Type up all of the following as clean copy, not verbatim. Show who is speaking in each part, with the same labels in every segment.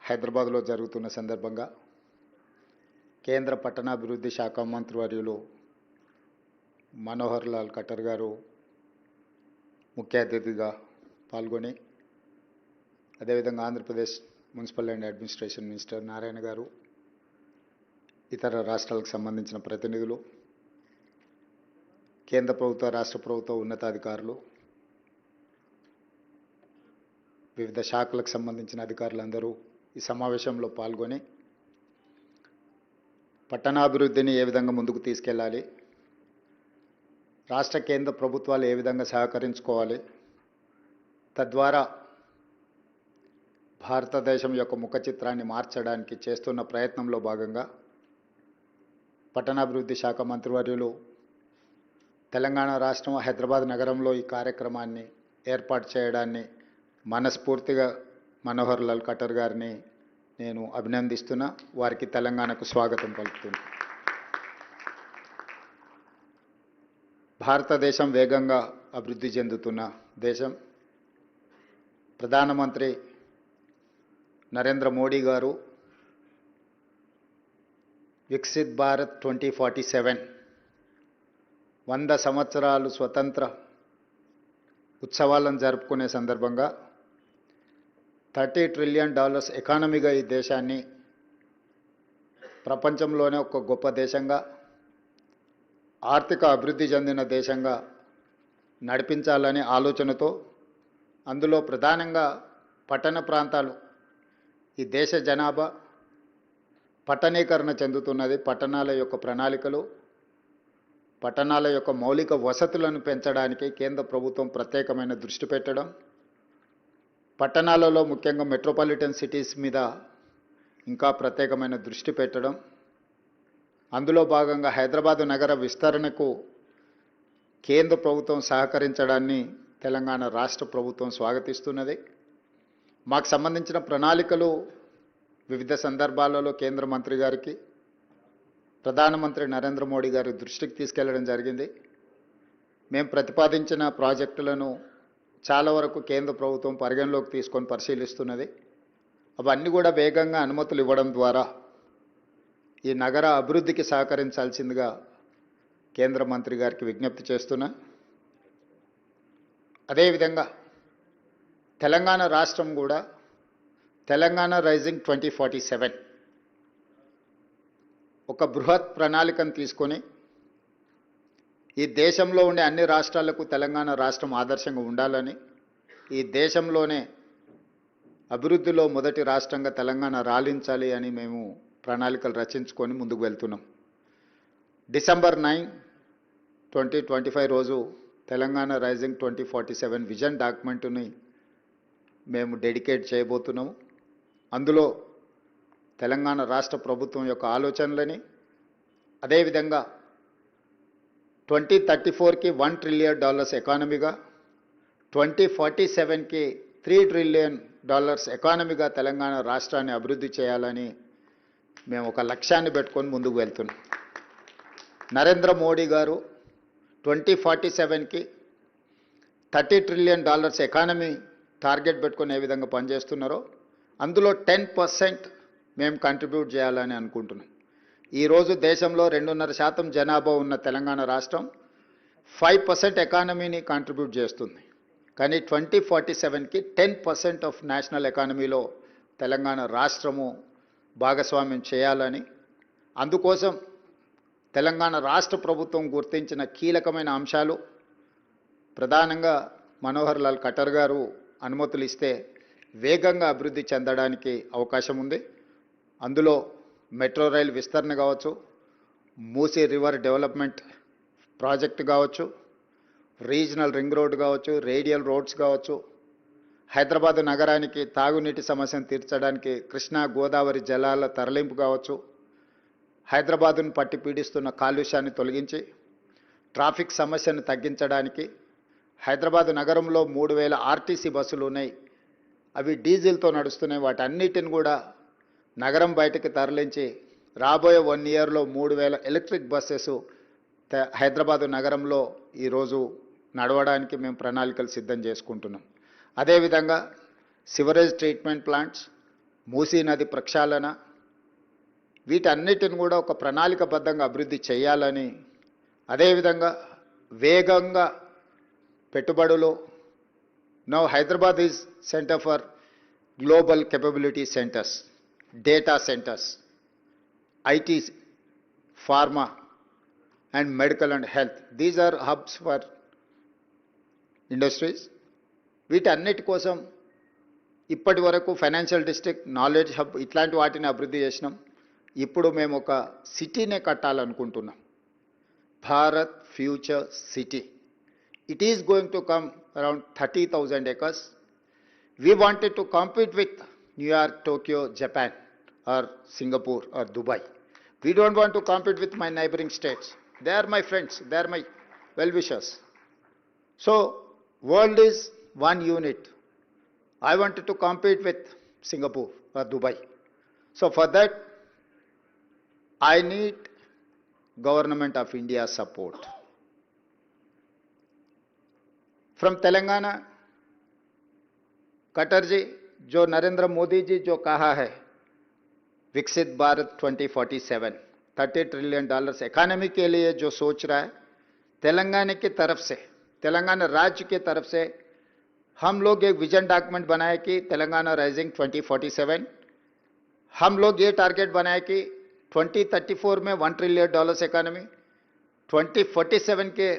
Speaker 1: హైదరాబాద్లో జరుగుతున్న సందర్భంగా కేంద్ర పట్టణాభివృద్ధి శాఖ మంత్రివర్యులు మనోహర్ లాల్ ఖట్టర్ గారు ముఖ్య అతిథిగా పాల్గొని, అదేవిధంగా Andhra Pradesh municipal and administration minister Narayana గారు, ఇతర రాష్ట్రాలకు సంబంధించిన ప్రతినిధులు, కేంద్ర ప్రభుత్వ రాష్ట్ర ప్రభుత్వ ఉన్నతాధికారులు, వివిధ శాఖలకు సంబంధించిన అధికారులందరూ ఈ సమావేశంలో పాల్గొని పట్టణాభివృద్ధిని ఏ విధంగా ముందుకు తీసుకెళ్ళాలి, రాష్ట్ర కేంద్ర ప్రభుత్వాలు ఏ విధంగా సహకరించుకోవాలి, తద్వారా భారతదేశం యొక్క ముఖ చిత్రాన్ని మార్చడానికి చేస్తున్న ప్రయత్నంలో భాగంగా పట్టణాభివృద్ధి శాఖ మంత్రివర్యులు తెలంగాణ రాష్ట్రం హైదరాబాద్ నగరంలో ఈ కార్యక్రమాన్ని ఏర్పాటు చేయడాన్ని మనస్ఫూర్తిగా మనోహర్ లాల్ ఖట్టర్ గారిని నేను అభినందిస్తున్నా. వారికి తెలంగాణకు స్వాగతం పలుకుతున్నా. భారతదేశం వేగంగా అభివృద్ధి చెందుతున్న దేశం. ప్రధానమంత్రి నరేంద్ర మోడీ గారు వికసిత్ భారత్ 2047 100 సంవత్సరాలు స్వతంత్ర ఉత్సవాలను జరుపుకునే సందర్భంగా $30 ట్రిలియన్ ఎకానమీగా ఈ దేశాన్ని ప్రపంచంలోనే ఒక గొప్ప దేశంగా, ఆర్థిక అభివృద్ధి చెందిన దేశంగా నడిపించాలనే ఆలోచనతో, అందులో ప్రధానంగా పట్టణ ప్రాంతాలు, ఈ దేశ జనాభా పట్టణీకరణ చెందుతున్నది. పట్టణాల యొక్క ప్రణాళికలు, పట్టణాల యొక్క మౌలిక వసతులను పెంచడానికి కేంద్ర ప్రభుత్వం ప్రత్యేకమైన దృష్టి పెట్టడం, పట్టణాలలో ముఖ్యంగా మెట్రోపాలిటన్ సిటీస్ మీద ఇంకా ప్రత్యేకమైన దృష్టి పెట్టడం, అందులో భాగంగా హైదరాబాదు నగర విస్తరణకు కేంద్ర ప్రభుత్వం సహకరించడాన్ని తెలంగాణ రాష్ట్ర ప్రభుత్వం స్వాగతిస్తున్నది. మాకు సంబంధించిన ప్రణాళికలు వివిధ సందర్భాలలో కేంద్ర మంత్రి గారికి, ప్రధానమంత్రి నరేంద్ర మోడీ గారి దృష్టికి తీసుకెళ్లడం జరిగింది. మేము ప్రతిపాదించిన ప్రాజెక్టులను చాలా వరకు కేంద్ర ప్రభుత్వం పరిగణలోకి తీసుకొని పరిశీలిస్తున్నది. అవన్నీ కూడా వేగంగా అనుమతులు ఇవ్వడం ద్వారా ఈ నగర అభివృద్ధికి సహకరించాల్సిందిగా కేంద్ర మంత్రి గారికి విజ్ఞప్తి చేస్తున్నా. అదేవిధంగా తెలంగాణ రాష్ట్రం కూడా తెలంగాణ రైజింగ్ 2047 ఒక బృహత్ ప్రణాళికను తీసుకొని ఈ దేశంలో ఉండే అన్ని రాష్ట్రాలకు తెలంగాణ రాష్ట్రం ఆదర్శంగా ఉండాలని, ఈ దేశంలోనే అభివృద్ధిలో మొదటి రాష్ట్రంగా తెలంగాణ రాలించాలి అని మేము ప్రణాళికలు రచించుకొని ముందుకు వెళ్తున్నాం. డిసెంబర్ 9, 2025 రోజు తెలంగాణ రైజింగ్ 2047 విజన్ డాక్యుమెంట్ని మేము డెడికేట్ చేయబోతున్నాము. అందులో తెలంగాణ రాష్ట్ర ప్రభుత్వం యొక్క ఆలోచనలని, అదేవిధంగా 2034కి $1 ట్రిలియన్ ఎకానమీగా, 2047కి $3 ట్రిలియన్ ఎకానమీగా తెలంగాణ రాష్ట్రాన్ని అభివృద్ధి చేయాలని మేము ఒక లక్ష్యాన్ని పెట్టుకొని ముందుకు వెళ్తున్నాం. నరేంద్ర మోడీ గారు 2047కి $30 ట్రిలియన్ ఎకానమీ టార్గెట్ పెట్టుకొని ఏ విధంగా పనిచేస్తున్నారో అందులో 10% మేము కంట్రిబ్యూట్ చేయాలని అనుకుంటున్నాం. ఈరోజు దేశంలో 2.5% జనాభా ఉన్న తెలంగాణ రాష్ట్రం 5% ఎకానమీని కాంట్రిబ్యూట్ చేస్తుంది. కానీ 2047కి 10% ఆఫ్ నేషనల్ ఎకానమీలో తెలంగాణ రాష్ట్రము భాగస్వామ్యం చేయాలని, అందుకోసం తెలంగాణ రాష్ట్ర ప్రభుత్వం గుర్తించిన కీలకమైన అంశాలు, ప్రధానంగా మనోహర్ లాల్ ఖట్టర్ గారు అనుమతులు ఇస్తే వేగంగా అభివృద్ధి చెందడానికి అవకాశం ఉంది. అందులో మెట్రో రైల్ విస్తరణ కావచ్చు, మూసీ రివర్ డెవలప్మెంట్ ప్రాజెక్ట్ కావచ్చు, రీజనల్ రింగ్ రోడ్ కావచ్చు, రేడియల్ రోడ్స్ కావచ్చు, హైదరాబాద్ నగరానికి తాగునీటి సమస్యను తీర్చడానికి కృష్ణా గోదావరి జలాల తరలింపు కావచ్చు, హైదరాబాదును పట్టి పీడిస్తున్న కాలుష్యాన్ని తొలగించి ట్రాఫిక్ సమస్యను తగ్గించడానికి, హైదరాబాద్ నగరంలో 3000 ఆర్టీసీ బస్సులు ఉన్నాయి, అవి డీజిల్తో నడుస్తున్నాయి, వాటన్నిటిని కూడా నగరం బయటకు తరలించి రాబోయే 1 ఇయర్లో 3000 ఎలక్ట్రిక్ బస్సెస్ హైదరాబాదు నగరంలో ఈరోజు నడవడానికి మేము ప్రణాళికలు సిద్ధం చేసుకుంటున్నాం. అదేవిధంగా సివరేజ్ ట్రీట్మెంట్ ప్లాంట్స్, మూసీ నది ప్రక్షాళన వీటన్నిటిని కూడా ఒక ప్రణాళికబద్ధంగా అభివృద్ధి చేయాలని, అదేవిధంగా వేగంగా పెట్టుబడులు. Now Hyderabad is centre for global capability centers, data centers, IT, pharma and medical and health. These are hubs for industries. వీటన్నిటి కోసం ఇప్పటి వరకు ఫైనాన్షియల్ డిస్ట్రిక్ట్, నాలెడ్జ్ హబ్ ఇట్లాంటి వాటిని అభివృద్ధి చేసినాం. ఇప్పుడు మేము ఒక సిటీనే కట్టాలనుకుంటున్నాం, Bharat future city. It is going to come around 30,000 acres. We wanted to compete with New York, Tokyo, Japan or Singapore or Dubai. We don't want to compete with my neighboring states. They are my friends, they are my well-wishers. So, world is one unit. I wanted to compete with Singapore or Dubai. So for that, I need Government of India support. From Telangana, कटर जी, जो नरेंद्र मोदी जी जो कहा है विकसित Bharat 2047, $30 trillion economy के लिए जो सोच रहा है, तेलंगाना की तरफ से, तेलंगाना राज्य की तरफ से हम लोग एक विजन डॉक्यूमेंट बनाए कि तेलंगाना राइजिंग 2047. हम लोग ये टारगेट बनाए कि 2034 में $1 ट्रिलियन इकोनॉमी, 2047 के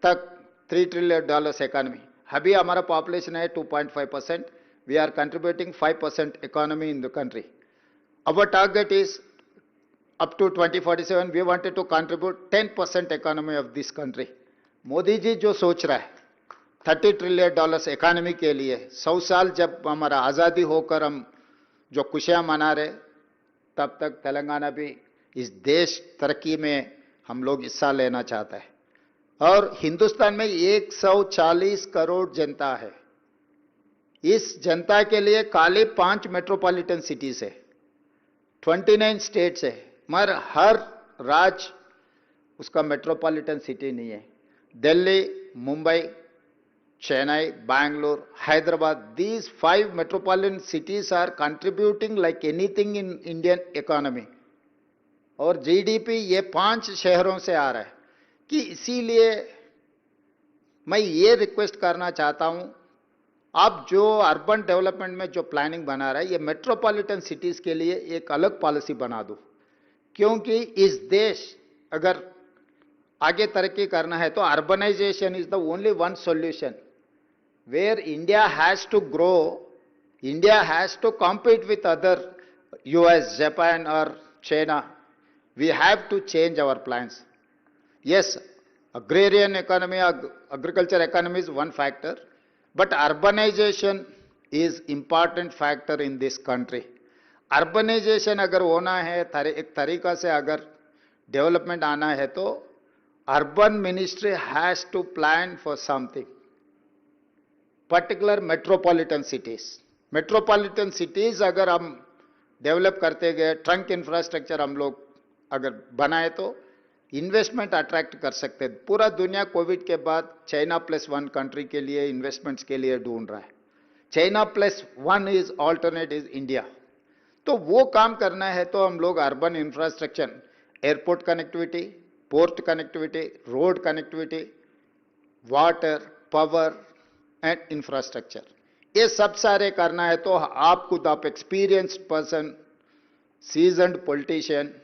Speaker 1: तक $3 ट्रिलियन इकोनॉमी. अभी हमारा पॉपुलेशन है 2.5%. We are contributing 5% economy in the country. Our target is up to 2047. We wanted to contribute 10% economy of this country. Modi ji जो सोच रहा है $30 ट्रिलियन इकोनॉमी के लिए, 100 साल जब हमारा आज़ादी होकर हम जो खुशियां मना रहे, तब तक तेलंगाना भी इस देश तरक्की में हम लोग हिस्सा लेना चाहता है. और हिंदुस्तान में 140 करोड़ जनता है. इस जनता के लिए खाली 5 मेट्रोपॉलिटन सिटीज है, 29 स्टेट्स है, मगर हर राज्य उसका मेट्रोपॉलिटन सिटी नहीं है. Delhi, Mumbai, Chennai, Bangalore, Hyderabad, these 5 metropolitan cities are contributing like anything in Indian economy. और जीडीपी ये 5 शहरों से आ रहा है. कि इसीलिए मैं ये रिक्वेस्ट करना चाहता हूं, आप जो अर्बन डेवलपमेंट में जो प्लानिंग बना रहा है, ये मेट्रोपॉलिटन सिटीज के लिए एक अलग पॉलिसी बना दो. क्योंकि इस देश अगर आगे तरक्की करना है तो urbanization is the only one solution. Where India has to grow, India has to compete with other US, Japan और China. We have to change our plans. Yes, agrarian economy, agriculture economy is one factor, but urbanization is important factor in this country. Urbanization अगर होना है, एक तरीका से अगर development आना है, तो urban ministry has to plan for something. Particular metropolitan cities. Metropolitan cities अगर हम डेवलप करते गए, ट्रंक इंफ्रास्ट्रक्चर हम लोग अगर बनाए तो इन्वेस्टमेंट अट्रैक्ट कर सकते हैं. पूरा दुनिया कोविड के बाद चाइना +1 कंट्री के लिए इन्वेस्टमेंट्स के लिए ढूंढ रहा है. China +1 is alternate is India. तो वो काम करना है तो हम लोग urban infrastructure, airport connectivity, port connectivity, road connectivity, water, power and infrastructure, ये सब सारे करना है. तो आप खुद, आप एक्सपीरियंस्ड पर्सन, सीजन्ड पॉलिटिशियन,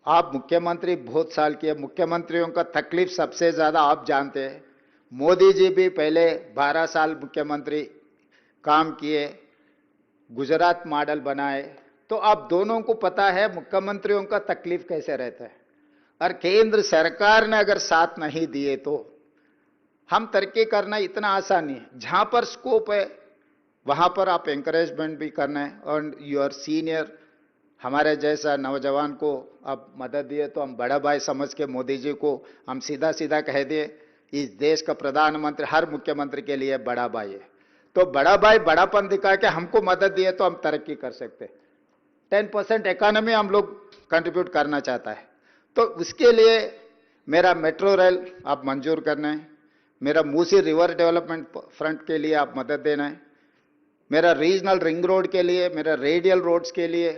Speaker 1: आप मुख्यमंत्री बहुत साल किए, मुख्यमंत्रियों का तकलीफ सबसे ज्यादा आप जानते हैं. मोदी जी भी पहले 12 साल मुख्यमंत्री काम किए, गुजरात मॉडल बनाए, तो आप दोनों को पता है मुख्यमंत्रियों का तकलीफ कैसे रहता है. और केंद्र सरकार ने अगर साथ नहीं दिए तो हम तरक्की करना इतना आसान नहीं है. जहां पर स्कोप है वहां पर आप एंकरेजमेंट भी करना है. और यूर सीनियर, हमारे जैसा नौजवान को आप मदद दिए तो हम बड़ा भाई समझ के मोदी जी को हम सीधा सीधा कह दिए, इस देश का प्रधानमंत्री हर मुख्यमंत्री के लिए बड़ा भाई है. तो बड़ा भाई बड़ापन दिखा के हमको मदद दिए तो हम तरक्की कर सकते. 10% इकोनॉमी हम लोग कंट्रीब्यूट करना चाहता है. तो उसके लिए मेरा मेट्रो रेल आप मंजूर करना है, मेरा मूसी रिवर डेवलपमेंट फ्रंट के लिए आप मदद देना है, मेरा रीजनल रिंग रोड के लिए, मेरा रेडियल रोड्स के लिए,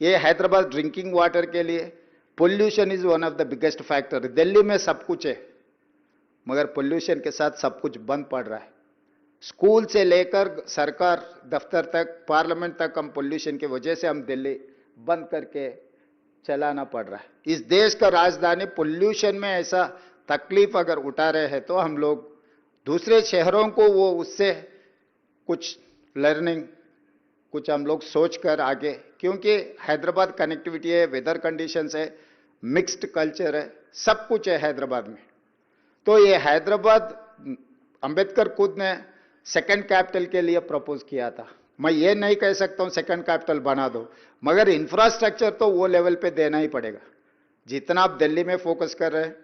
Speaker 1: ये हैदराबाद ड्रिंकिंग वाटर के लिए। Pollution is one of the biggest factor. Delhi में सब कुछ है, मगर पोल्यूशन के साथ सब कुछ बंद पड़ रहा है। स्कूल से लेकर सरकार दफ्तर तक, पार्लियामेंट तक हम पोल्यूशन की वजह से हम दिल्ली बंद करके चलाना पड़ रहा है। इस देश का राजधानी पोल्यूशन में ऐसा तकलीफ अगर उठा रहे हैं तो हम लोग दूसरे शहरों को वो उससे कुछ लर्निंग, कुछ हम लोग सोच कर आगे, क्योंकि हैदराबाद कनेक्टिविटी है, वेदर कंडीशंस है, मिक्स्ड कल्चर है, सब कुछ है हैदराबाद में। तो ये हैदराबाद अंबेडकर खुद ने सेकंड कैपिटल के लिए प्रपोज किया था। मैं ये नहीं कह सकता हूं सेकंड कैपिटल बना दो, मगर इंफ्रास्ट्रक्चर तो वो लेवल पे देना ही पड़ेगा। जितना आप दिल्ली में फोकस कर रहे हैं,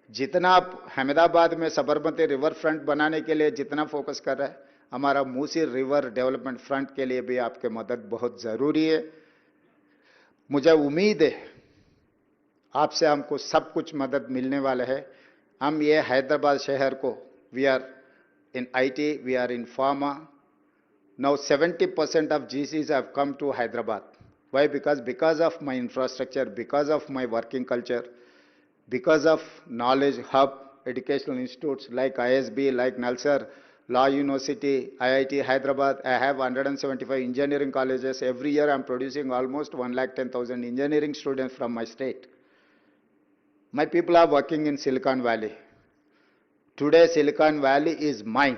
Speaker 1: जितना आप अहमदाबाद में सबरमती रिवर फ्रंट बनाने के लिए जितना फोकस कर रहे हैं, हमारा मूसी रिवर डेवलपमेंट फ्रंट के लिए भी आपके मदद बहुत जरूरी है। मुझे उम्मीद है आपसे हमको सब कुछ मदद मिलने वाला है। हम ये हैदराबाद शहर को, we are in IT, we are in pharma. Now 70% of GCs have come to Hyderabad. Why? Because of my infrastructure, because of my working culture, because of knowledge hub, educational institutes like ISB, like Nalsar, Law University, IIT Hyderabad. I have 175 engineering colleges. Every year I'm producing almost 110,000 engineering students from my state. My people are working in Silicon Valley. Today Silicon Valley is mine.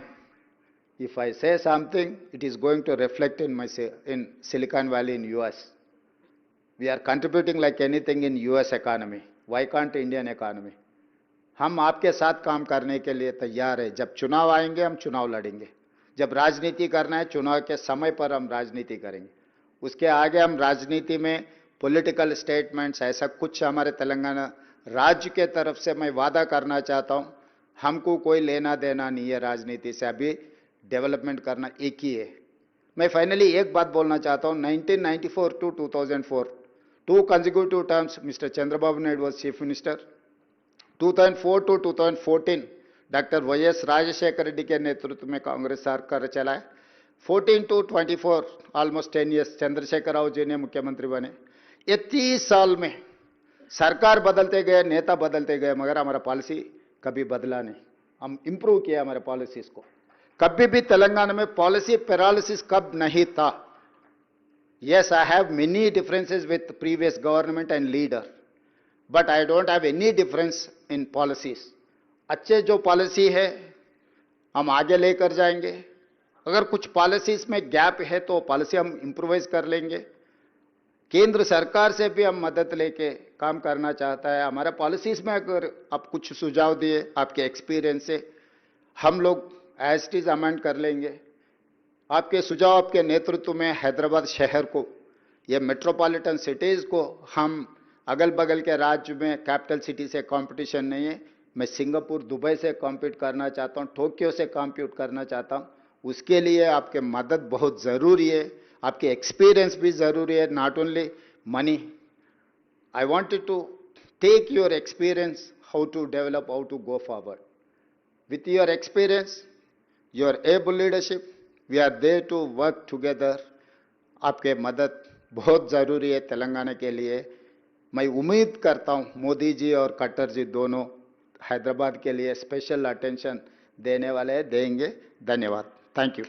Speaker 1: If I say something, it is going to reflect in Silicon Valley in US. We are contributing like anything in US economy. Why can't Indian economy? हम आपके साथ काम करने के लिए तैयार है। जब चुनाव आएंगे हम चुनाव लड़ेंगे, जब राजनीति करना है चुनाव के समय पर हम राजनीति करेंगे। उसके आगे हम राजनीति में पॉलिटिकल स्टेटमेंट्स ऐसा कुछ हमारे तेलंगाना राज्य के तरफ से मैं वादा करना चाहता हूं, हमको कोई लेना देना नहीं है राजनीति से। अभी डेवलपमेंट करना एक ही है। मैं फाइनली एक बात बोलना चाहता हूं, 1994 to 2004 2 consecutive terms mister Chandrababu Naidu was chief minister. 2004 to 2014 doctor YS Rajasekhar Reddy के नेतृत्व में कांग्रेस सरकार चलाए। 14 to 24 almost 10 years Chandrashekar Rao ji ने मुख्यमंत्री बने। ये 30 साल में सरकार बदलते गए, नेता बदलते गए, मगर हमारा पॉलिसी कभी बदला नहीं। हम इंप्रूव किया हमारे पॉलिसीज को। कभी भी तेलंगाना में पॉलिसी पैरालिसिस कब नहीं था। Yes, I have many differences with previous government and leader, but I don't have any difference in policies. अच्छे जो पॉलिसी है हम आगे लेकर जाएंगे। अगर कुछ पॉलिसीज में गैप है तो पॉलिसी हम इंप्रूवाइज कर लेंगे। केंद्र सरकार से भी हम मदद लेके काम करना चाहता है। हमारे पॉलिसीज में अगर आप कुछ सुझाव दिए आपके एक्सपीरियंस से, हम लोग एज इट इज अमेंड कर लेंगे। आपके सुझाव, आपके नेतृत्व में हैदराबाद शहर को, ये मेट्रोपॉलिटन सिटीज को, हम अगल बगल के राज्य में कैपिटल सिटी से कंपटीशन नहीं है। मैं सिंगापुर, दुबई से कॉम्पीट करना चाहता हूँ, टोक्यो से कॉम्पीट करना चाहता हूँ। उसके लिए आपके मदद बहुत ज़रूरी है, आपके एक्सपीरियंस भी ज़रूरी है, not only money. I wanted to take your experience, how to develop, how to go forward. With your experience, your able leadership, we are there to work together. आपके मदद बहुत ज़रूरी है तेलंगाना के लिए। मैं उम्मीद करता हूँ मोदी जी और खट्टर जी दोनों हैदराबाद के लिए स्पेशल अटेंशन देने वाले देंगे। धन्यवाद। Thank you.